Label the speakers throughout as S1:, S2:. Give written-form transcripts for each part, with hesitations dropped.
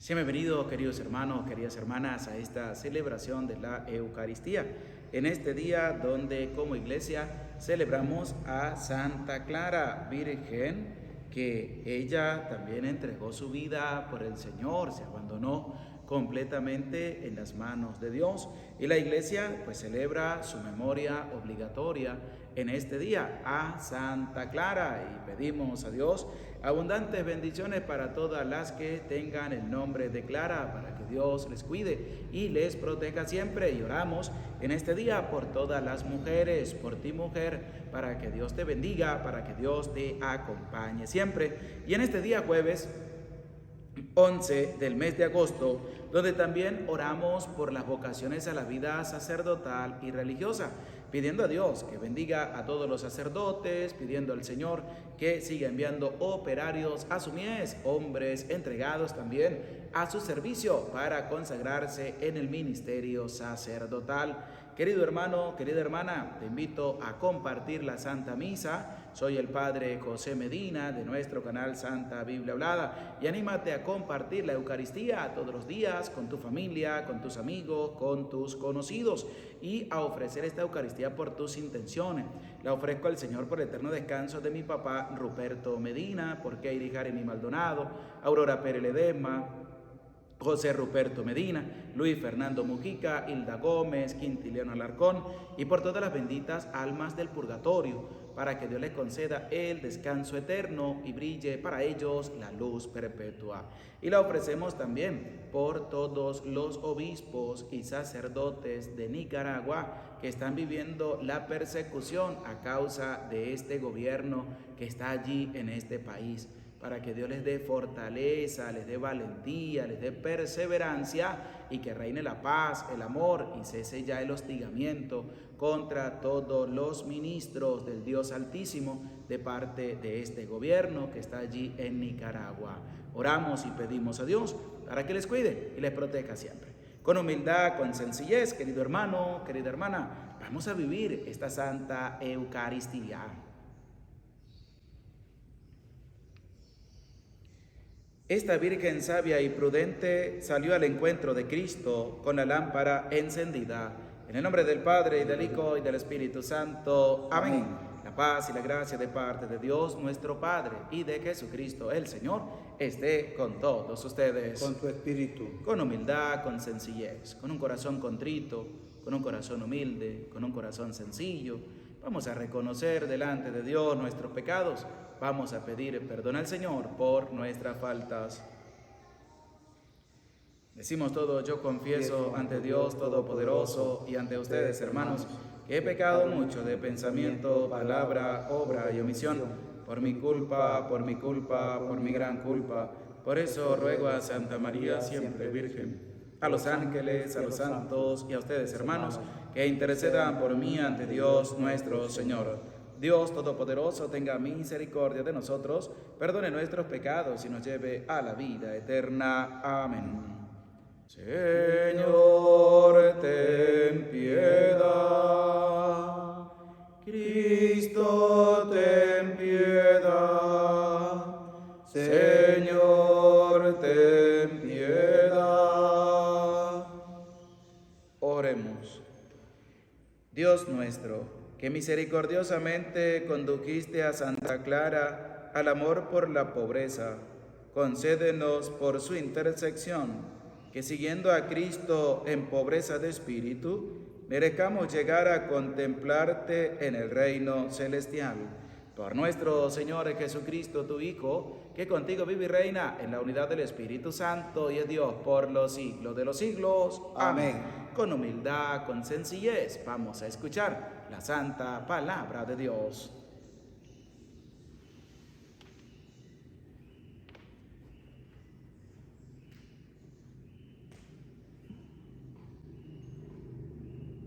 S1: Sean bienvenidos, queridos hermanos, queridas hermanas, a esta celebración de la Eucaristía. En este día donde como iglesia celebramos a Santa Clara, Virgen, que ella también entregó su vida por el Señor, se abandonó completamente en las manos de Dios. Y la iglesia pues celebra su memoria obligatoria en este día a Santa Clara y pedimos a Dios abundantes bendiciones para todas las que tengan el nombre de Clara, para que Dios les cuide y les proteja siempre. Y oramos en este día por todas las mujeres, por ti mujer, para que Dios te bendiga, para que Dios te acompañe siempre. Y en este día jueves 11 del mes de agosto, donde también oramos por las vocaciones a la vida sacerdotal y religiosa, pidiendo a Dios que bendiga a todos los sacerdotes, pidiendo al Señor que siga enviando operarios a su mies, hombres entregados también a su servicio para consagrarse en el ministerio sacerdotal. Querido hermano, querida hermana, te invito a compartir la Santa Misa. Soy el Padre José Medina de nuestro canal Santa Biblia Hablada y anímate a compartir la Eucaristía todos los días con tu familia, con tus amigos, con tus conocidos y a ofrecer esta Eucaristía por tus intenciones. La ofrezco al Señor por el eterno descanso de mi papá Ruperto Medina, por Keiri Jareni Maldonado, Aurora Pérez Ledesma, José Ruperto Medina, Luis Fernando Mujica, Hilda Gómez, Quintiliano Alarcón y por todas las benditas almas del purgatorio, para que Dios les conceda el descanso eterno y brille para ellos la luz perpetua. Y la ofrecemos también por todos los obispos y sacerdotes de Nicaragua que están viviendo la persecución a causa de este gobierno que está allí en este país, para que Dios les dé fortaleza, les dé valentía, les dé perseverancia y que reine la paz, el amor y cese ya el hostigamiento contra todos los ministros del Dios Altísimo de parte de este gobierno que está allí en Nicaragua. Oramos y pedimos a Dios para que les cuide y les proteja siempre. Con humildad, con sencillez, querido hermano, querida hermana, vamos a vivir esta Santa Eucaristía. Esta Virgen sabia y prudente salió al encuentro de Cristo con la lámpara encendida. En el nombre del Padre, y del Hijo, y del Espíritu Santo. Amén. La paz y la gracia de parte de Dios nuestro Padre y de Jesucristo el Señor esté con todos ustedes.
S2: Con tu espíritu.
S1: Con humildad, con sencillez, con un corazón contrito, con un corazón humilde, con un corazón sencillo. Vamos a reconocer delante de Dios nuestros pecados. Vamos a pedir perdón al Señor por nuestras faltas. Decimos todos: yo confieso ante Dios Todopoderoso y ante ustedes, hermanos, que he pecado mucho de pensamiento, palabra, obra y omisión, por mi culpa, por mi gran culpa. Por eso ruego a Santa María, siempre Virgen, a los ángeles, a los santos y a ustedes, hermanos, que intercedan por mí ante Dios nuestro Señor. Dios Todopoderoso tenga misericordia de nosotros, perdone nuestros pecados y nos lleve a la vida eterna. Amén. Señor, ten piedad. Cristo, ten piedad. Señor, ten piedad. Oremos. Dios nuestro, que misericordiosamente condujiste a Santa Clara al amor por la pobreza, concédenos por su intersección que, siguiendo a Cristo en pobreza de espíritu, merezcamos llegar a contemplarte en el reino celestial. Por nuestro Señor Jesucristo, tu Hijo, que contigo vive y reina en la unidad del Espíritu Santo y es Dios por los siglos de los siglos. Amén. Con humildad, con sencillez, vamos a escuchar la santa palabra de Dios.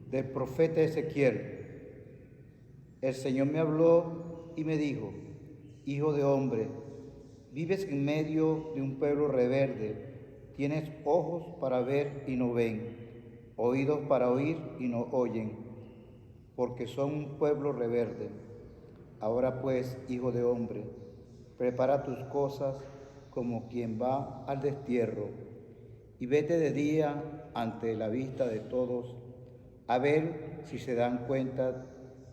S2: Del profeta Ezequiel. El Señor me habló y me dijo: Hijo de hombre, vives en medio de un pueblo rebelde, tienes ojos para ver y no ven, oídos para oír y no oyen, porque son un pueblo rebelde. Ahora pues, hijo de hombre, prepara tus cosas como quien va al destierro. y vete de día ante la vista de todos, a ver si se dan cuenta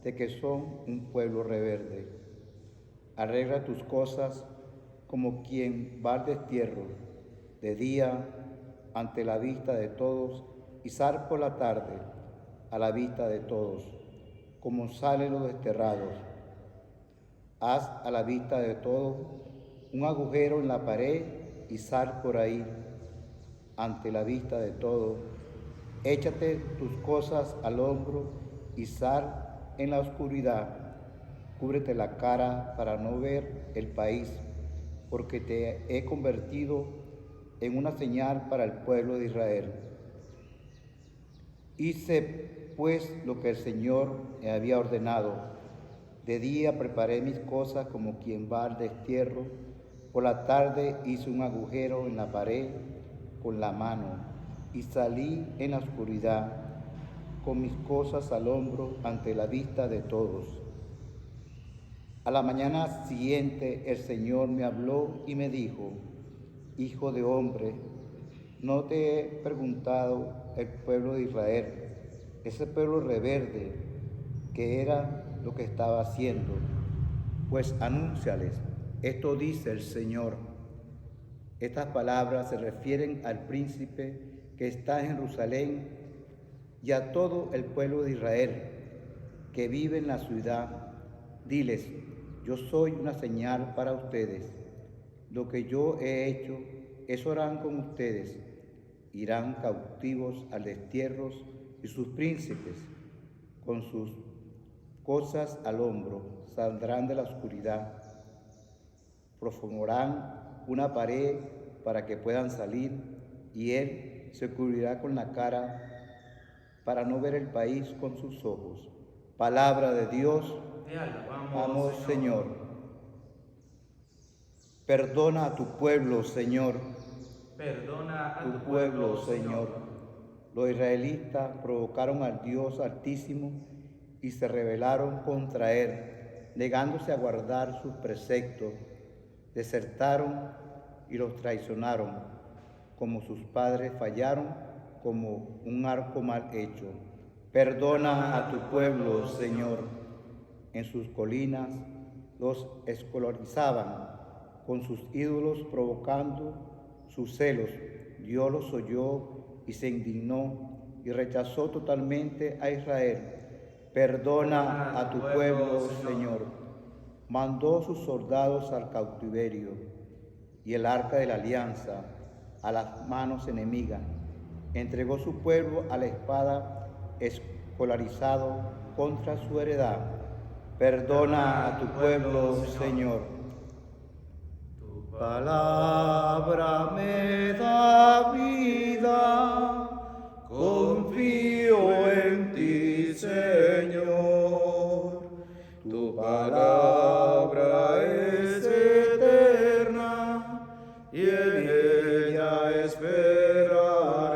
S2: de que son un pueblo rebelde. Arregla tus cosas como quien va al destierro, de día ante la vista de todos, y sal por la tarde a la vista de todos, como salen los desterrados. Haz a la vista de todos un agujero en la pared y sal por ahí, ante la vista de todos. Échate tus cosas al hombro y sal en la oscuridad. Cúbrete la cara para no ver el país, porque te he convertido en una señal para el pueblo de Israel. Hice pues lo que el Señor me había ordenado. De día preparé mis cosas como quien va al destierro. Por la tarde hice un agujero en la pared con la mano y salí en la oscuridad con mis cosas al hombro ante la vista de todos. A la mañana siguiente el Señor me habló y me dijo: Hijo de hombre, ¿no te he preguntado el pueblo de Israel, ese pueblo rebelde, qué era lo que estaba haciendo? Pues anúnciales, esto dice el Señor. Estas palabras se refieren al príncipe que está en Jerusalén y a todo el pueblo de Israel que vive en la ciudad. Diles: yo soy una señal para ustedes. Lo que yo he hecho, eso harán con ustedes. Irán cautivos al destierro y sus príncipes, con sus cosas al hombro, saldrán de la oscuridad. Profanarán una pared para que puedan salir, y él se cubrirá con la cara para no ver el país con sus ojos. Palabra de Dios.
S1: Te alabamos,
S2: Señor. Perdona a tu pueblo, Señor.
S1: Perdona a
S2: tu pueblo, Señor. Los israelitas provocaron al Dios Altísimo y se rebelaron contra él, negándose a guardar sus preceptos. Desertaron y los traicionaron, como sus padres fallaron, como un arco mal hecho. Perdona a tu pueblo, Señor. En sus colinas los escolarizaban con sus ídolos, provocando sus celos. Dios los oyó y se indignó y rechazó totalmente a Israel. Perdona a tu pueblo, Señor. Mandó sus soldados al cautiverio y el arca de la alianza a las manos enemigas. Entregó su pueblo a la espada, escolarizado contra su heredad. Perdona a tu pueblo, Señor. Tu palabra me da vida, confío en ti, Señor. Tu palabra es eterna y en ella esperaré.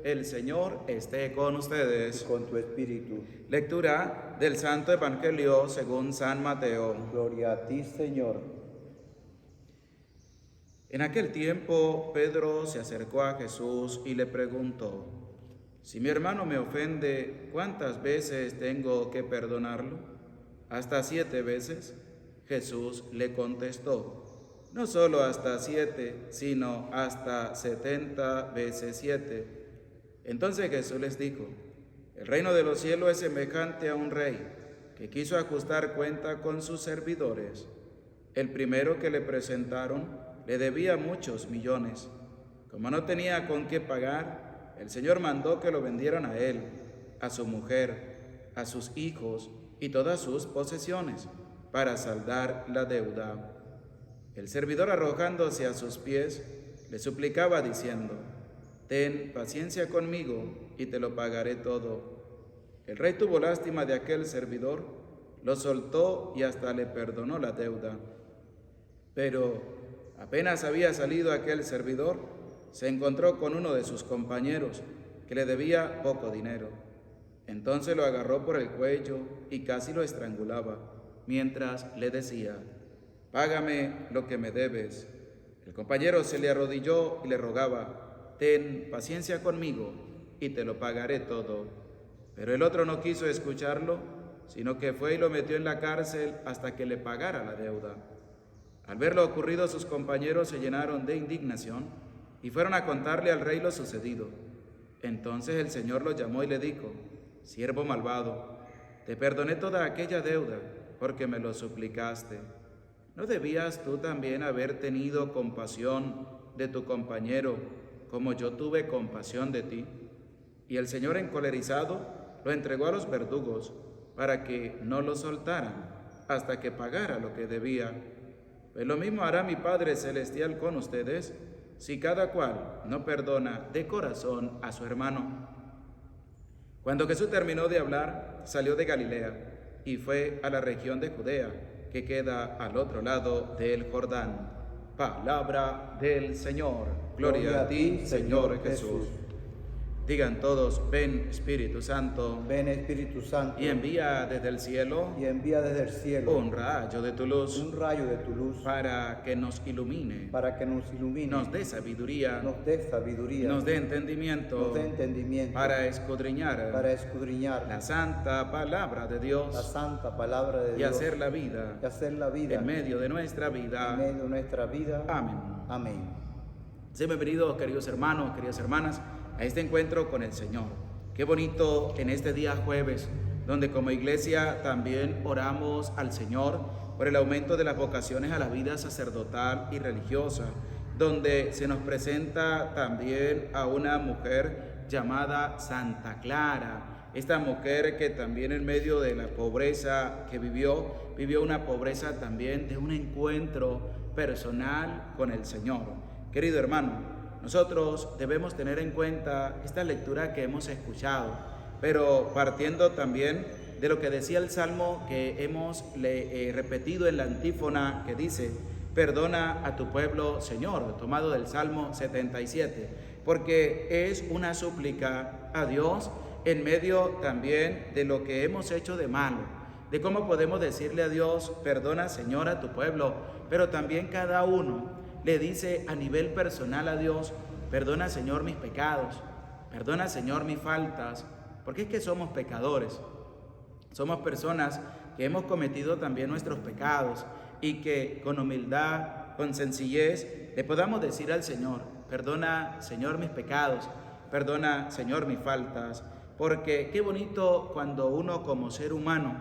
S1: El Señor esté con ustedes.
S2: Y con tu espíritu.
S1: Lectura del Santo Evangelio según San Mateo.
S2: Gloria a ti, Señor.
S1: En aquel tiempo, Pedro se acercó a Jesús y le preguntó: si mi hermano me ofende, ¿cuántas veces tengo que perdonarlo? ¿Hasta 7 veces? Jesús le contestó: no solo hasta 7, sino hasta 70 veces 7. Entonces Jesús les dijo: el reino de los cielos es semejante a un rey que quiso ajustar cuenta con sus servidores. El primero que le presentaron le debía muchos millones. Como no tenía con qué pagar, el Señor mandó que lo vendieran a él, a su mujer, a sus hijos y todas sus posesiones, para saldar la deuda. El servidor, arrojándose a sus pies, le suplicaba diciendo: ten paciencia conmigo y te lo pagaré todo. El rey tuvo lástima de aquel servidor, lo soltó y hasta le perdonó la deuda. Pero apenas había salido aquel servidor, se encontró con uno de sus compañeros que le debía poco dinero. Entonces lo agarró por el cuello y casi lo estrangulaba, mientras le decía: págame lo que me debes. El compañero se le arrodilló y le rogaba: ten paciencia conmigo y te lo pagaré todo. Pero el otro no quiso escucharlo, sino que fue y lo metió en la cárcel hasta que le pagara la deuda. Al ver lo ocurrido, sus compañeros se llenaron de indignación y fueron a contarle al rey lo sucedido. Entonces el Señor lo llamó y le dijo: siervo malvado, te perdoné toda aquella deuda porque me lo suplicaste. ¿No debías tú también haber tenido compasión de tu compañero como yo tuve compasión de ti? Y el Señor, encolerizado, lo entregó a los verdugos para que no lo soltaran hasta que pagara lo que debía. Pues lo mismo hará mi Padre Celestial con ustedes, si cada cual no perdona de corazón a su hermano. Cuando Jesús terminó de hablar, salió de Galilea y fue a la región de Judea, que queda al otro lado del Jordán. Palabra del Señor. Gloria a ti, Señor Jesús. Digan todos: ven Espíritu Santo.
S2: Ven Espíritu Santo.
S1: Y envía desde el cielo.
S2: Y envía desde el cielo
S1: Un rayo de tu luz.
S2: un rayo de tu luz.
S1: Para que nos ilumine.
S2: Para que nos ilumine.
S1: Nos dé sabiduría.
S2: Nos dé sabiduría.
S1: Nos dé entendimiento.
S2: Nos dé entendimiento.
S1: Para escudriñar.
S2: Para escudriñar
S1: La santa palabra de Dios.
S2: la santa palabra de
S1: Y
S2: Dios.
S1: hacer la vida.
S2: Y hacer la vida.
S1: En medio de nuestra vida.
S2: En medio de nuestra vida.
S1: Amén.
S2: Amén.
S1: Sean bienvenidos, queridos hermanos, queridas hermanas, a este encuentro con el Señor. Qué bonito en este día jueves, donde como iglesia también oramos al Señor por el aumento de las vocaciones a la vida sacerdotal y religiosa, donde se nos presenta también a una mujer llamada Santa Clara. Esta mujer que también en medio de la pobreza que vivió una pobreza también de un encuentro personal con el Señor. Querido hermano, nosotros debemos tener en cuenta esta lectura que hemos escuchado, pero partiendo también de lo que decía el Salmo que hemos repetido en la antífona, que dice: perdona a tu pueblo, Señor, tomado del Salmo 77, porque es una súplica a Dios en medio también de lo que hemos hecho de malo, de cómo podemos decirle a Dios: perdona, Señor, a tu pueblo, pero también cada uno le dice a nivel personal a Dios: perdona, Señor, mis pecados, perdona, Señor, mis faltas, porque es que somos pecadores, somos personas que hemos cometido también nuestros pecados y que con humildad, con sencillez, le podamos decir al Señor: perdona, Señor, mis pecados, perdona, Señor, mis faltas, porque qué bonito cuando uno como ser humano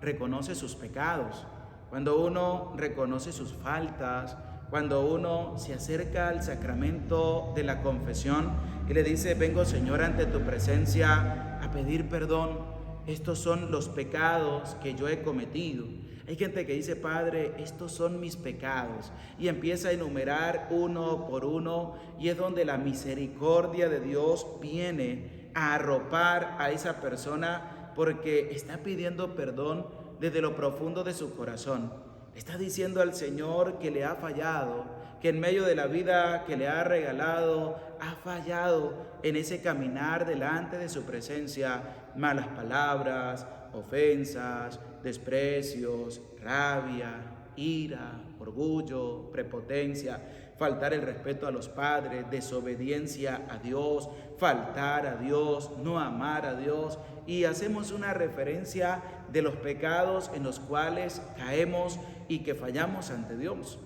S1: reconoce sus pecados, cuando uno reconoce sus faltas, cuando uno se acerca al sacramento de la confesión y le dice: vengo, Señor, ante tu presencia a pedir perdón. Estos son los pecados que yo he cometido. Hay gente que dice: Padre, estos son mis pecados, y empieza a enumerar uno por uno, y es donde la misericordia de Dios viene a arropar a esa persona, porque está pidiendo perdón desde lo profundo de su corazón. Está diciendo al Señor que le ha fallado, que en medio de la vida que le ha regalado, ha fallado en ese caminar delante de su presencia. Malas palabras, ofensas, desprecios, rabia, ira, orgullo, prepotencia, faltar el respeto a los padres, desobediencia a Dios, faltar a Dios, no amar a Dios. Y hacemos una referencia de los pecados en los cuales caemos y que fallamos ante Dios,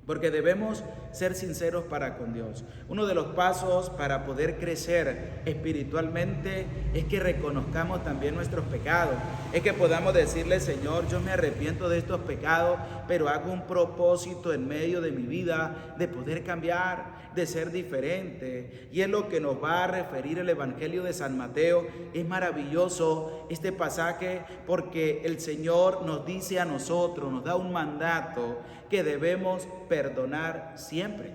S1: porque debemos ser sinceros para con Dios. Uno de los pasos para poder crecer espiritualmente es que reconozcamos también nuestros pecados, es que podamos decirle: Señor, yo me arrepiento de estos pecados, pero hago un propósito en medio de mi vida de poder cambiar, de ser diferente. Y es lo que nos va a referir el Evangelio de San Mateo. Es maravilloso este pasaje porque el Señor nos dice a nosotros, nos da un mandato que debemos perdonar siempre.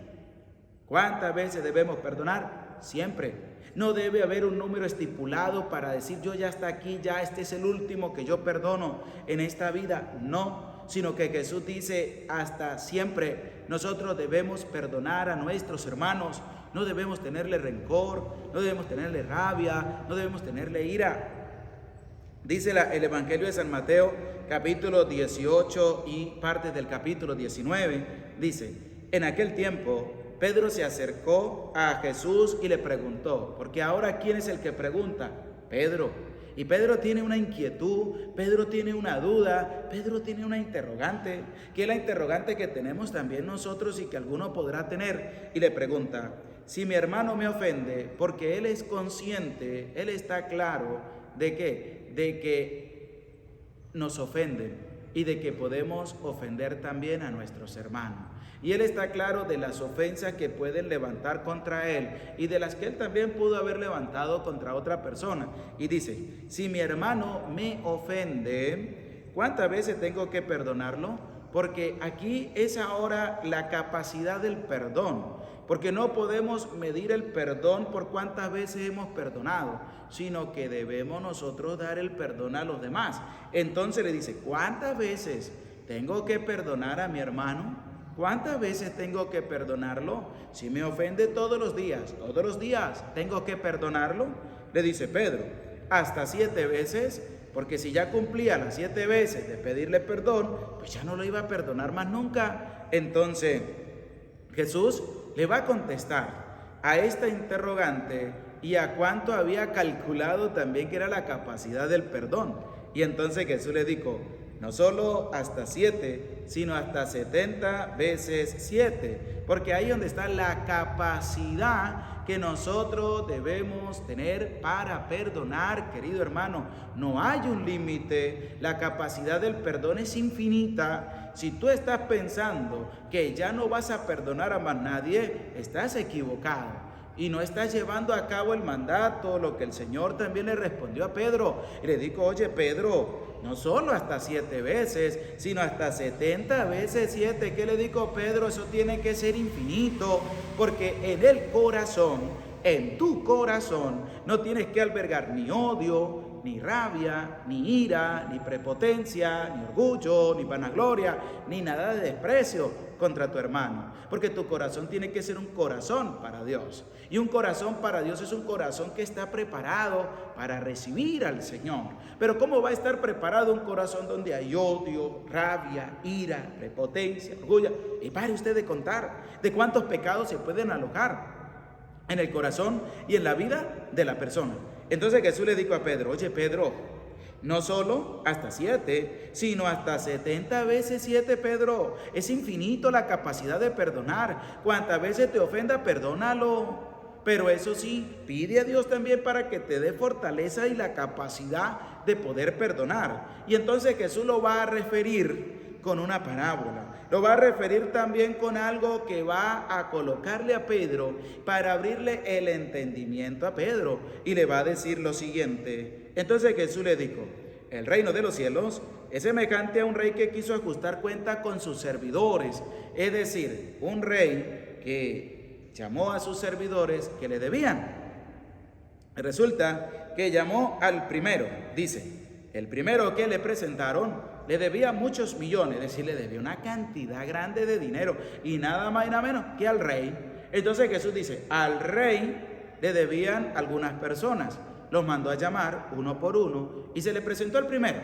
S1: ¿Cuántas veces debemos perdonar? Siempre. No debe haber un número estipulado para decir: yo ya hasta aquí, ya este es el último que yo perdono en esta vida. No, sino que Jesús dice: hasta siempre. Nosotros debemos perdonar a nuestros hermanos, no debemos tenerle rencor, no debemos tenerle rabia, no debemos tenerle ira. Dice el Evangelio de San Mateo, capítulo 18 y parte del capítulo 19, dice: en aquel tiempo Pedro se acercó a Jesús y le preguntó, porque ahora ¿quién es el que pregunta? Pedro. Y Pedro tiene una inquietud, Pedro tiene una duda, Pedro tiene una interrogante, que es la interrogante que tenemos también nosotros y que alguno podrá tener. Y le pregunta, si mi hermano me ofende, porque él es consciente, él está claro de que nos ofenden y de que podemos ofender también a nuestros hermanos. Y él está claro de las ofensas que pueden levantar contra él y de las que él también pudo haber levantado contra otra persona. Y dice, si mi hermano me ofende, ¿cuántas veces tengo que perdonarlo? Porque aquí es ahora la capacidad del perdón, porque no podemos medir el perdón por cuántas veces hemos perdonado, sino que debemos nosotros dar el perdón a los demás. Entonces le dice, ¿cuántas veces tengo que perdonar a mi hermano? ¿Cuántas veces tengo que perdonarlo? Si me ofende todos los días tengo que perdonarlo. Le dice Pedro, hasta 7 veces, porque si ya cumplía las 7 veces de pedirle perdón, pues ya no lo iba a perdonar más nunca. Entonces Jesús le va a contestar a esta interrogante y a cuánto había calculado también que era la capacidad del perdón. Y entonces Jesús le dijo, no solo hasta 7, sino hasta 70 veces 7, porque ahí es donde está la capacidad que nosotros debemos tener para perdonar, querido hermano. No hay un límite, la capacidad del perdón es infinita. Si tú estás pensando que ya no vas a perdonar a más nadie, estás equivocado. Y no estás llevando a cabo el mandato, lo que el Señor también le respondió a Pedro. Y le dijo, oye Pedro, no solo hasta 7 veces, sino hasta 70 veces 7. ¿Qué le dijo Pedro? Eso tiene que ser infinito, porque en el corazón, en tu corazón, no tienes que albergar ni odio, ni rabia, ni ira, ni prepotencia, ni orgullo, ni vanagloria, ni nada de desprecio contra tu hermano, porque tu corazón tiene que ser un corazón para Dios, y un corazón para Dios es un corazón que está preparado para recibir al Señor. Pero ¿cómo va a estar preparado un corazón donde hay odio, rabia, ira, prepotencia, orgullo? Y pare usted de contar de cuántos pecados se pueden alojar en el corazón y en la vida de la persona. Entonces Jesús le dijo a Pedro, oye Pedro, no solo hasta 7, sino hasta 70 veces 7, Pedro. Es infinito la capacidad de perdonar. Cuantas veces te ofenda, perdónalo. Pero eso sí, pide a Dios también para que te dé fortaleza y la capacidad de poder perdonar. Y entonces Jesús lo va a referir con una parábola. Lo va a referir también con algo que va a colocarle a Pedro para abrirle el entendimiento a Pedro. Y le va a decir lo siguiente. Entonces Jesús le dijo, el reino de los cielos es semejante a un rey que quiso ajustar cuenta con sus servidores. Es decir, un rey que llamó a sus servidores que le debían. Resulta que llamó al primero, dice, el primero que le presentaron le debía muchos millones, es decir, le debía una cantidad grande de dinero y nada más y nada menos que al rey. Entonces Jesús dice, al rey le debían algunas personas, los mandó a llamar uno por uno y se le presentó el primero,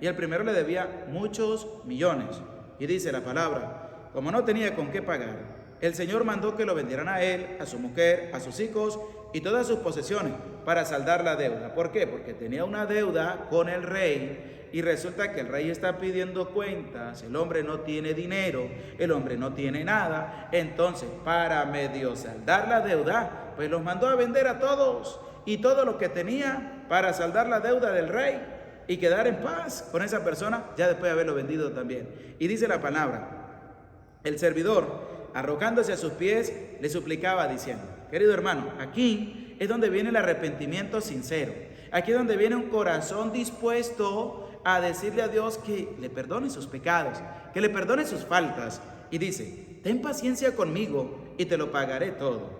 S1: y el primero le debía muchos millones. Y dice la palabra, como no tenía con qué pagar, el Señor mandó que lo vendieran a él, a su mujer, a sus hijos y todas sus posesiones para saldar la deuda. ¿Por qué? Porque tenía una deuda con el rey y resulta que el rey está pidiendo cuentas, el hombre no tiene dinero, el hombre no tiene nada. Entonces, para medio saldar la deuda, pues los mandó a vender a todos y todo lo que tenía para saldar la deuda del rey y quedar en paz con esa persona ya después de haberlo vendido también. Y dice la palabra, el servidor, arrojándose a sus pies, le suplicaba diciendo, querido hermano, aquí es donde viene el arrepentimiento sincero. Aquí es donde viene un corazón dispuesto a decirle a Dios que le perdone sus pecados, que le perdone sus faltas. Y dice, ten paciencia conmigo y te lo pagaré todo.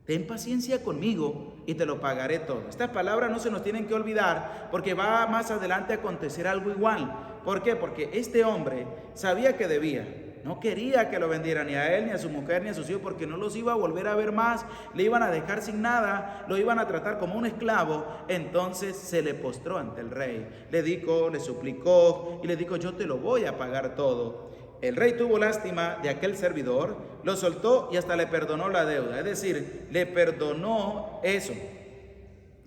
S1: Ten paciencia conmigo y te lo pagaré todo. Estas palabras no se nos tienen que olvidar porque va más adelante a acontecer algo igual. ¿Por qué? Porque este hombre sabía que debía. No quería que lo vendieran ni a él, ni a su mujer, ni a sus hijos, porque no los iba a volver a ver más, le iban a dejar sin nada, lo iban a tratar como un esclavo. Entonces se le postró ante el rey, le dijo, le suplicó y le dijo, yo te lo voy a pagar todo. el rey tuvo lástima de aquel servidor, lo soltó y hasta le perdonó la deuda. Es decir, le perdonó eso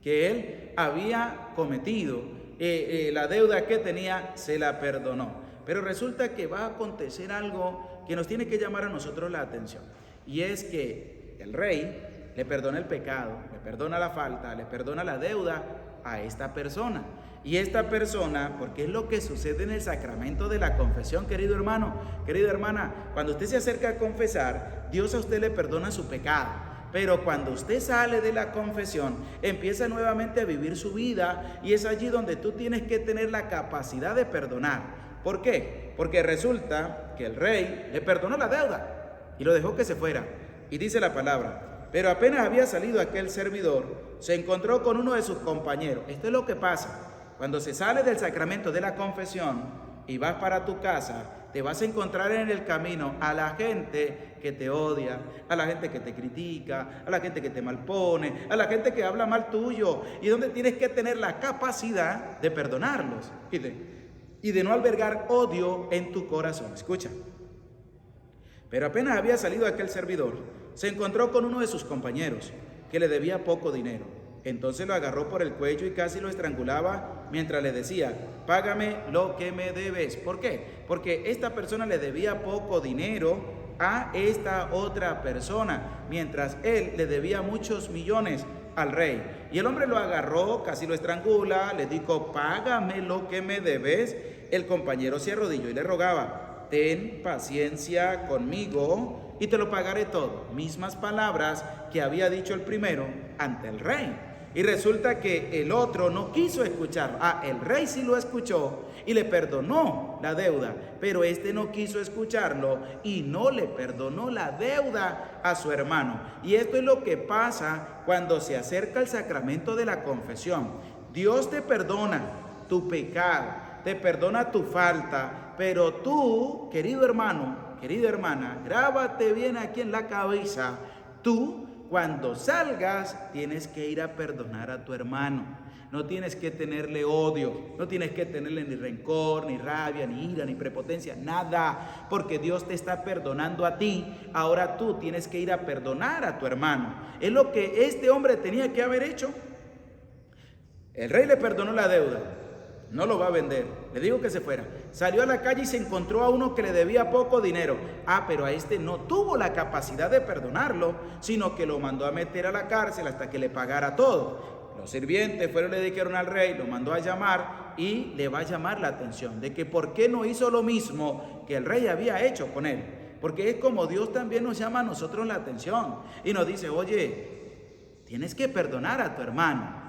S1: que él había cometido, la deuda que tenía se la perdonó. Pero resulta que va a acontecer algo que nos tiene que llamar a nosotros la atención. Y es que el rey le perdona el pecado, le perdona la falta, le perdona la deuda a esta persona. Y esta persona, porque es lo que sucede en el sacramento de la confesión, querido hermano, querida hermana, cuando usted se acerca a confesar, Dios a usted le perdona su pecado. Pero cuando usted sale de la confesión, empieza nuevamente a vivir su vida, y es allí donde tú tienes que tener la capacidad de perdonar. ¿Por qué? Porque resulta que el rey le perdonó la deuda y lo dejó que se fuera. Y dice la palabra: pero apenas había salido aquel servidor, se encontró con uno de sus compañeros. Esto es lo que pasa. Cuando se sale del sacramento de la confesión y vas para tu casa, te vas a encontrar en el camino a la gente que te odia, a la gente que te critica, a la gente que te malpone, a la gente que habla mal tuyo, y donde tienes que tener la capacidad de perdonarlos y de no albergar odio en tu corazón. Escucha. Pero apenas había salido aquel servidor, se encontró con uno de sus compañeros que le debía poco dinero. Entonces lo agarró por el cuello y casi lo estrangulaba mientras le decía: págame lo que me debes. ¿Por qué? Porque esta persona le debía poco dinero a esta otra persona, mientras él le debía muchos millones al rey. Y el hombre lo agarró, casi lo estrangula, le dijo: págame lo que me debes. El compañero se arrodilló y le rogaba: ten paciencia conmigo y te lo pagaré todo. Mismas palabras que había dicho el primero ante el rey. Y resulta que el otro no quiso escucharlo. El rey sí lo escuchó y le perdonó la deuda, pero este no quiso escucharlo y no le perdonó la deuda a su hermano. Y esto es lo que pasa cuando se acerca el sacramento de la confesión. Dios te perdona tu pecado, te perdona tu falta, pero tú, querido hermano, querida hermana, grábate bien aquí en la cabeza, tú, cuando salgas, tienes que ir a perdonar a tu hermano. No tienes que tenerle odio, no tienes que tenerle ni rencor, ni rabia, ni ira, ni prepotencia, nada, porque Dios te está perdonando a ti. Ahora tú tienes que ir a perdonar a tu hermano. Es lo que este hombre tenía que haber hecho. El rey le perdonó la deuda, no lo va a vender, le digo que se fuera. Salió a la calle y se encontró a uno que le debía poco dinero. Pero a este no tuvo la capacidad de perdonarlo, sino que lo mandó a meter a la cárcel hasta que le pagara todo. Los sirvientes fueron y le dijeron al rey, lo mandó a llamar y le va a llamar la atención de que por qué no hizo lo mismo que el rey había hecho con él. Porque es como Dios también nos llama a nosotros la atención y nos dice: oye, tienes que perdonar a tu hermano.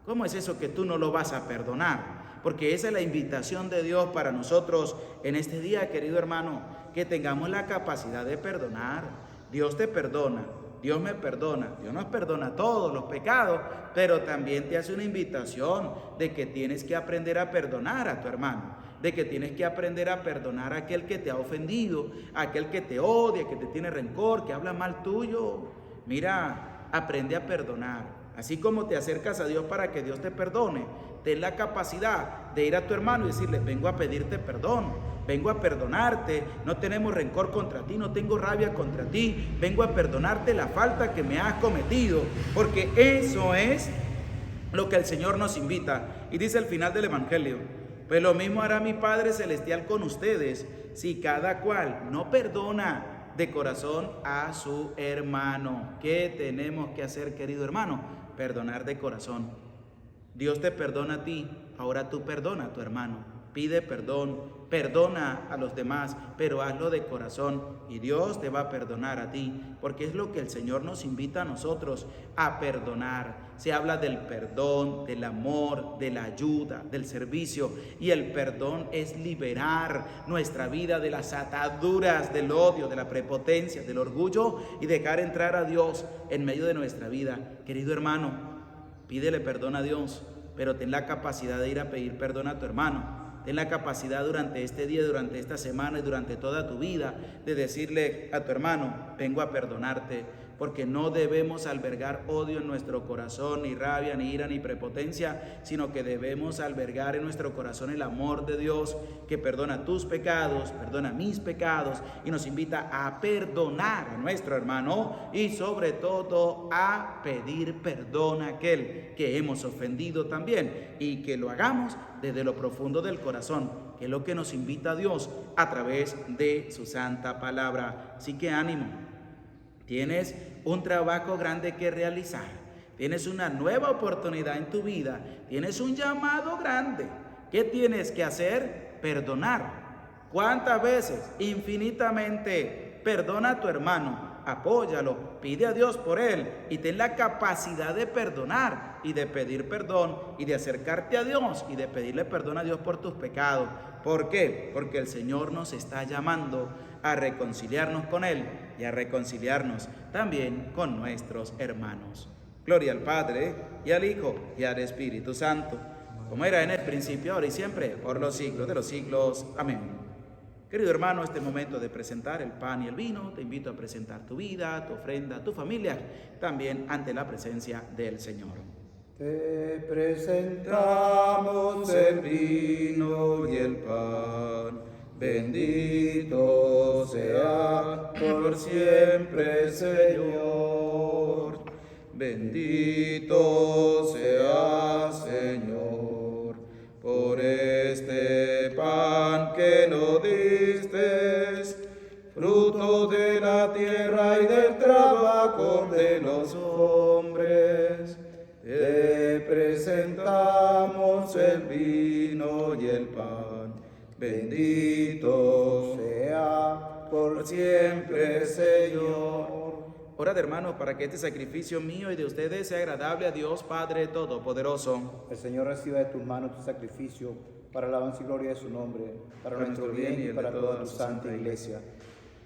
S1: ¿Cómo es eso que tú no lo vas a perdonar? Porque esa es la invitación de Dios para nosotros en este día, querido hermano, que tengamos la capacidad de perdonar. Dios te perdona, Dios me perdona, Dios nos perdona todos los pecados, pero también te hace una invitación de que tienes que aprender a perdonar a tu hermano, de que tienes que aprender a perdonar a aquel que te ha ofendido, a aquel que te odia, que te tiene rencor, que habla mal tuyo. Mira, aprende a perdonar. Así como te acercas a Dios para que Dios te perdone, ten la capacidad de ir a tu hermano y decirle: vengo a pedirte perdón, vengo a perdonarte, no tenemos rencor contra ti, no tengo rabia contra ti, vengo a perdonarte la falta que me has cometido, porque eso es lo que el Señor nos invita. Y dice al final del Evangelio: pues lo mismo hará mi Padre Celestial con ustedes, si cada cual no perdona de corazón a su hermano. ¿Qué tenemos que hacer, querido hermano? Perdonar de corazón. Dios te perdona a ti, ahora tú perdona a tu hermano. Pide perdón, perdona a los demás, pero hazlo de corazón y Dios te va a perdonar a ti, porque es lo que el Señor nos invita a nosotros, a perdonar. Se habla del perdón, del amor, de la ayuda, del servicio, y el perdón es liberar nuestra vida de las ataduras del odio, de la prepotencia, del orgullo, y dejar entrar a Dios en medio de nuestra vida. Querido hermano, pídele perdón a Dios, pero ten la capacidad de ir a pedir perdón a tu hermano. Ten la capacidad durante este día, durante esta semana y durante toda tu vida de decirle a tu hermano: vengo a perdonarte, porque no debemos albergar odio en nuestro corazón, ni rabia, ni ira, ni prepotencia, sino que debemos albergar en nuestro corazón el amor de Dios, que perdona tus pecados, perdona mis pecados, y nos invita a perdonar a nuestro hermano y sobre todo a pedir perdón a aquel que hemos ofendido también, y que lo hagamos desde lo profundo del corazón, que es lo que nos invita a Dios a través de su santa palabra. Así que ánimo, tienes un trabajo grande que realizar, tienes una nueva oportunidad en tu vida, tienes un llamado grande. ¿Qué tienes que hacer? Perdonar. ¿Cuántas veces? Infinitamente. Perdona a tu hermano, apóyalo, pide a Dios por él y ten la capacidad de perdonar y de pedir perdón y de acercarte a Dios y de pedirle perdón a Dios por tus pecados. ¿Por qué? Porque el Señor nos está llamando a reconciliarnos con Él y a reconciliarnos también con nuestros hermanos. Gloria al Padre, y al Hijo, y al Espíritu Santo, como era en el principio, ahora y siempre, por los siglos de los siglos. Amén. Querido hermano, este momento de presentar el pan y el vino, te invito a presentar tu vida, tu ofrenda, tu familia, también ante la presencia del Señor.
S2: Te presentamos el vino y el pan. Bendito sea por siempre, Señor. Bendito sea, Señor, por este pan que nos diste, fruto de la tierra y del trabajo de los hombres. Te presentamos el vino y el pan. Bendito sea por siempre, Señor.
S1: Orad, hermanos, para que este sacrificio mío y de ustedes sea agradable a Dios Padre Todopoderoso.
S2: El Señor reciba de tus manos tu sacrificio para la alabanza y gloria de su nombre, para nuestro bien y para toda tu santa iglesia.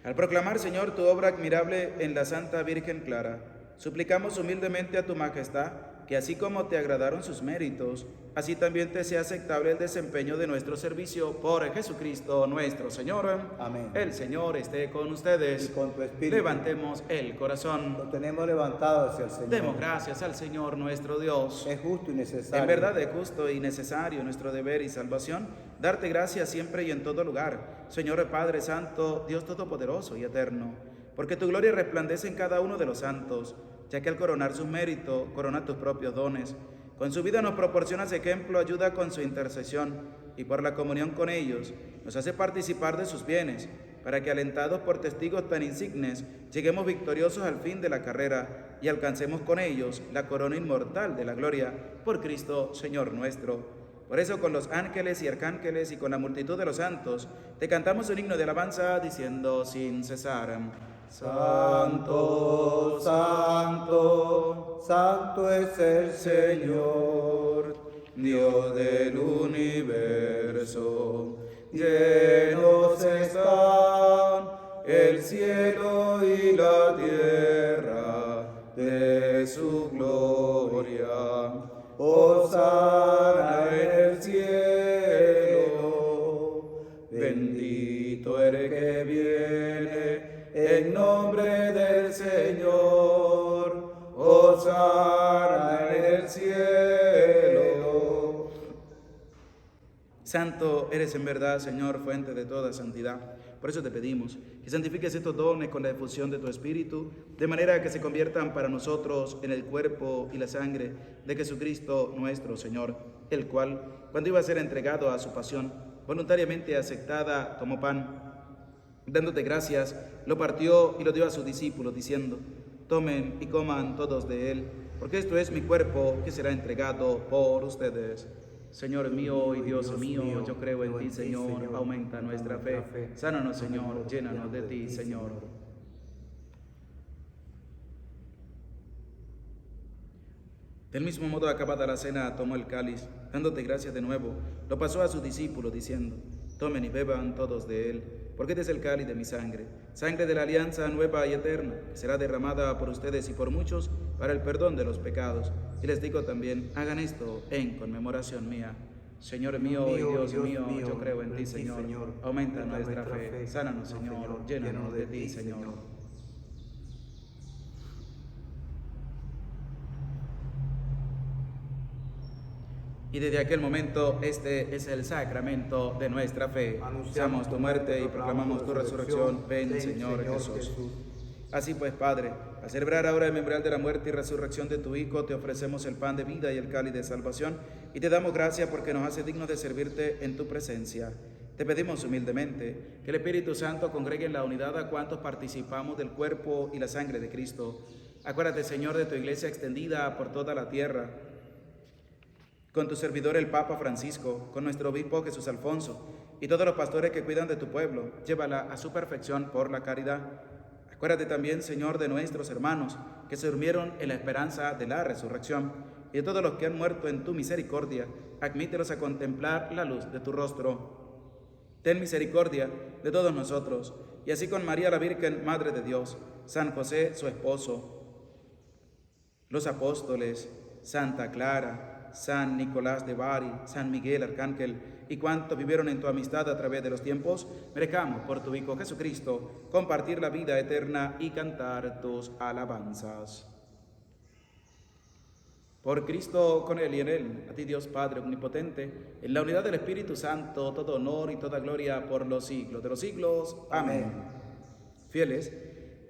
S1: Al proclamar, Señor, tu obra admirable en la Santa Virgen Clara, suplicamos humildemente a tu majestad que así como te agradaron sus méritos, así también te sea aceptable el desempeño de nuestro servicio por Jesucristo nuestro Señor.
S2: Amén.
S1: El Señor esté con ustedes.
S2: Y con tu espíritu.
S1: Levantemos el corazón.
S2: Lo tenemos levantado hacia el Señor.
S1: Demos gracias al Señor nuestro Dios.
S2: Es justo y necesario.
S1: En verdad es justo y necesario nuestro deber y salvación, darte gracias siempre y en todo lugar, Señor Padre Santo, Dios Todopoderoso y Eterno, porque tu gloria resplandece en cada uno de los santos, ya que al coronar su mérito, corona tus propios dones. Con su vida nos proporcionas ejemplo, ayuda con su intercesión, y por la comunión con ellos nos hace participar de sus bienes, para que alentados por testigos tan insignes, lleguemos victoriosos al fin de la carrera y alcancemos con ellos la corona inmortal de la gloria, por Cristo Señor nuestro. Por eso con los ángeles y arcángeles y con la multitud de los santos, te cantamos un himno de alabanza diciendo sin cesar:
S2: Santo, santo, santo es el Señor, Dios del universo. Llenos están el cielo y la tierra de su gloria. Hosana en el cielo, bendito el que viene en nombre del Señor. Hosana en el cielo.
S1: Santo eres en verdad, Señor, fuente de toda santidad. Por eso te pedimos que santifiques estos dones con la efusión de tu Espíritu, de manera que se conviertan para nosotros en el cuerpo y la sangre de Jesucristo nuestro Señor, el cual, cuando iba a ser entregado a su pasión, voluntariamente aceptada, tomó pan, dándote gracias, lo partió y lo dio a sus discípulos, diciendo: tomen y coman todos de él, porque esto es mi cuerpo que será entregado por ustedes. Señor mío y Dios mío, yo creo en ti, Señor, aumenta nuestra fe. Sánanos, Señor, llénanos de ti, Señor. Del mismo modo, acabada la cena, tomó el cáliz, dándote gracias de nuevo, lo pasó a sus discípulos, diciendo: tomen y beban todos de él, porque este es el cáliz de mi sangre, sangre de la alianza nueva y eterna, que será derramada por ustedes y por muchos para el perdón de los pecados. Y les digo también: hagan esto en conmemoración mía. Señor mío y Dios mío, yo creo en ti, Señor. Aumenta nuestra fe. Sánanos, Señor. Llénanos de ti, Señor. Y desde aquel momento, este es el sacramento de nuestra fe. Anunciamos tu muerte y proclamamos tu resurrección. Ven, Señor Jesús. Así pues, Padre, al celebrar ahora el memorial de la muerte y resurrección de tu Hijo, te ofrecemos el pan de vida y el cáliz de salvación, y te damos gracias porque nos hace dignos de servirte en tu presencia. Te pedimos humildemente que el Espíritu Santo congregue en la unidad a cuantos participamos del cuerpo y la sangre de Cristo. Acuérdate, Señor, de tu iglesia extendida por toda la tierra, con tu servidor el Papa Francisco, con nuestro obispo Jesús Alfonso, y todos los pastores que cuidan de tu pueblo. Llévala a su perfección por la caridad. Acuérdate también, Señor, de nuestros hermanos que se durmieron en la esperanza de la resurrección, y de todos los que han muerto en tu misericordia. Admítelos a contemplar la luz de tu rostro. Ten misericordia de todos nosotros, y así con María la Virgen, Madre de Dios, San José, su esposo, los apóstoles, Santa Clara, San Nicolás de Bari, San Miguel Arcángel, y cuantos vivieron en tu amistad a través de los tiempos, merezcamos por tu Hijo Jesucristo compartir la vida eterna y cantar tus alabanzas. Por Cristo, con Él y en Él, a ti Dios Padre Omnipotente, en la unidad del Espíritu Santo, todo honor y toda gloria por los siglos de los siglos. Amén. Fieles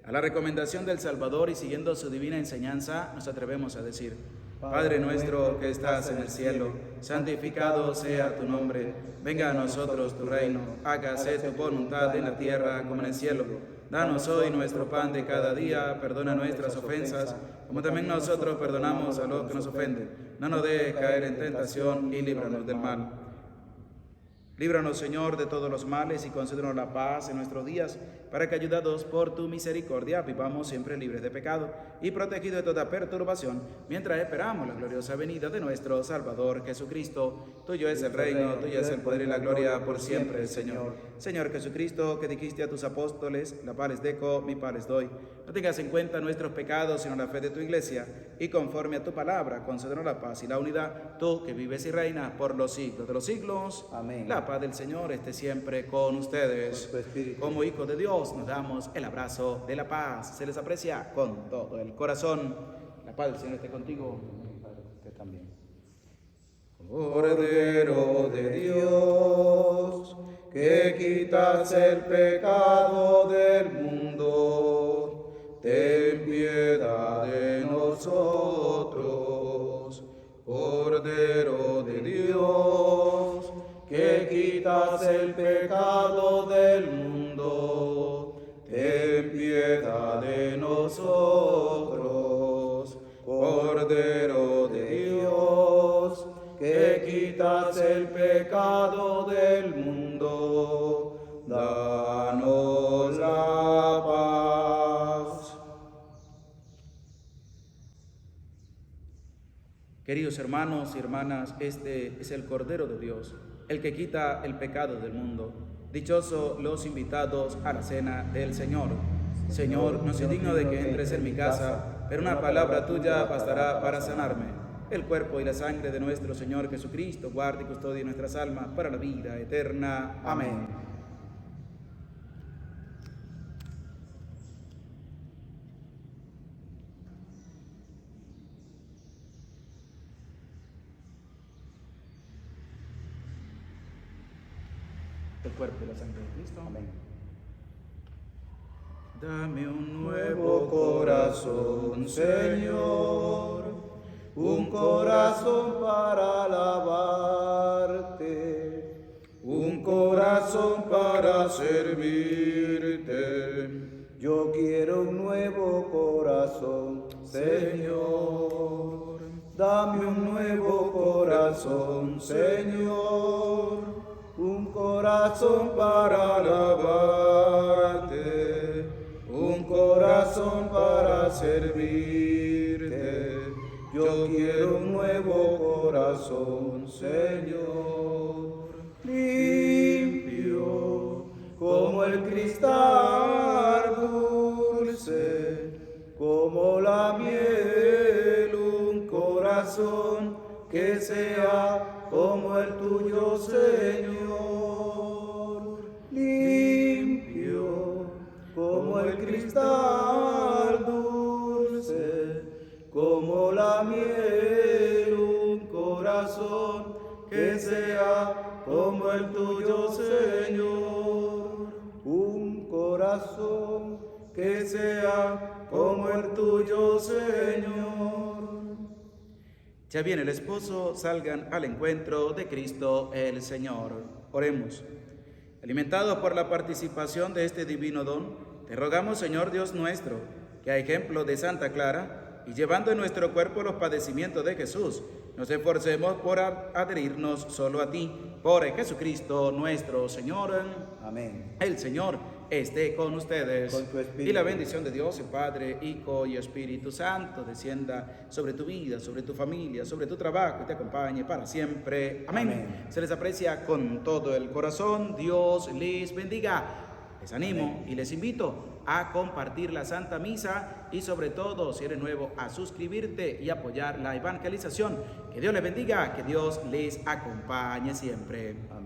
S1: a la recomendación del Salvador y siguiendo su divina enseñanza, nos atrevemos a decir: Padre nuestro que estás en el cielo, santificado sea tu nombre. Venga a nosotros tu reino, hágase tu voluntad en la tierra como en el cielo. Danos hoy nuestro pan de cada día, perdona nuestras ofensas, como también nosotros perdonamos a los que nos ofenden. No nos dejes caer en tentación y líbranos del mal. Líbranos, Señor, de todos los males y concédenos la paz en nuestros días, para que, ayudados por tu misericordia, vivamos siempre libres de pecado y protegidos de toda perturbación, mientras esperamos la gloriosa venida de nuestro Salvador Jesucristo. Tuyo es el reino, tuyo es el poder y la gloria por siempre, Señor. Señor Jesucristo, que dijiste a tus apóstoles: la paz les dejo, mi paz les doy. No tengas en cuenta nuestros pecados, sino la fe de tu iglesia, y conforme a tu palabra, concédenos la paz y la unidad, tú que vives y reinas por los siglos de los siglos. Amén. La paz del Señor esté siempre con ustedes. Como hijos de Dios nos damos el abrazo de la paz. Se les aprecia con todo el corazón. La paz del Señor esté contigo.
S2: Usted también.
S1: Cordero de Dios, que quitas el pecado del mundo, ten piedad de nosotros. Cordero de Dios, que quitas el pecado del mundo, ten piedad de nosotros. Cordero de Dios, que quitas el pecado del mundo, danos la paz. Queridos hermanos y hermanas, este es el Cordero de Dios, el que quita el pecado del mundo. Dichosos los invitados a la cena del Señor. Señor, no soy digno de que entres en mi casa, pero una palabra tuya bastará para sanarme. El cuerpo y la sangre de nuestro Señor Jesucristo guarde y custodie nuestras almas para la vida eterna. Amén. El cuerpo y la sangre de Cristo. Amén. Dame un nuevo corazón, Señor, un corazón para alabarte, un corazón para servirte.
S2: Yo quiero un nuevo corazón,
S1: Señor. Dame un nuevo corazón, Señor, un corazón para alabarte, un corazón para servirte. Yo quiero un nuevo corazón, Señor, limpio como el cristal dulce, como la miel, un corazón que sea como el tuyo, Señor, limpio como el cristal dulce, como la miel, un corazón que sea como el tuyo, Señor.
S2: Un corazón
S1: Que sea como el tuyo, Señor. Ya viene el esposo, salgan al encuentro de Cristo el Señor. Oremos. Alimentados por la participación de este divino don, te rogamos, Señor Dios nuestro, que a ejemplo de Santa Clara, y llevando en nuestro cuerpo los padecimientos de Jesús, nos esforcemos por adherirnos solo a ti, por Jesucristo nuestro Señor.
S2: Amén.
S1: El Señor esté con ustedes.
S2: Con tu espíritu.
S1: Y la bendición de Dios, el Padre, Hijo y Espíritu Santo, descienda sobre tu vida, sobre tu familia, sobre tu trabajo y te acompañe para siempre. Amén.
S2: Amén.
S1: Se les aprecia con todo el corazón. Dios les bendiga. Les animo
S2: Amén.
S1: y les invito a compartir la Santa Misa y sobre todo, si eres nuevo, a suscribirte y apoyar la evangelización. Que Dios les bendiga, que Dios les acompañe siempre.
S2: Amén.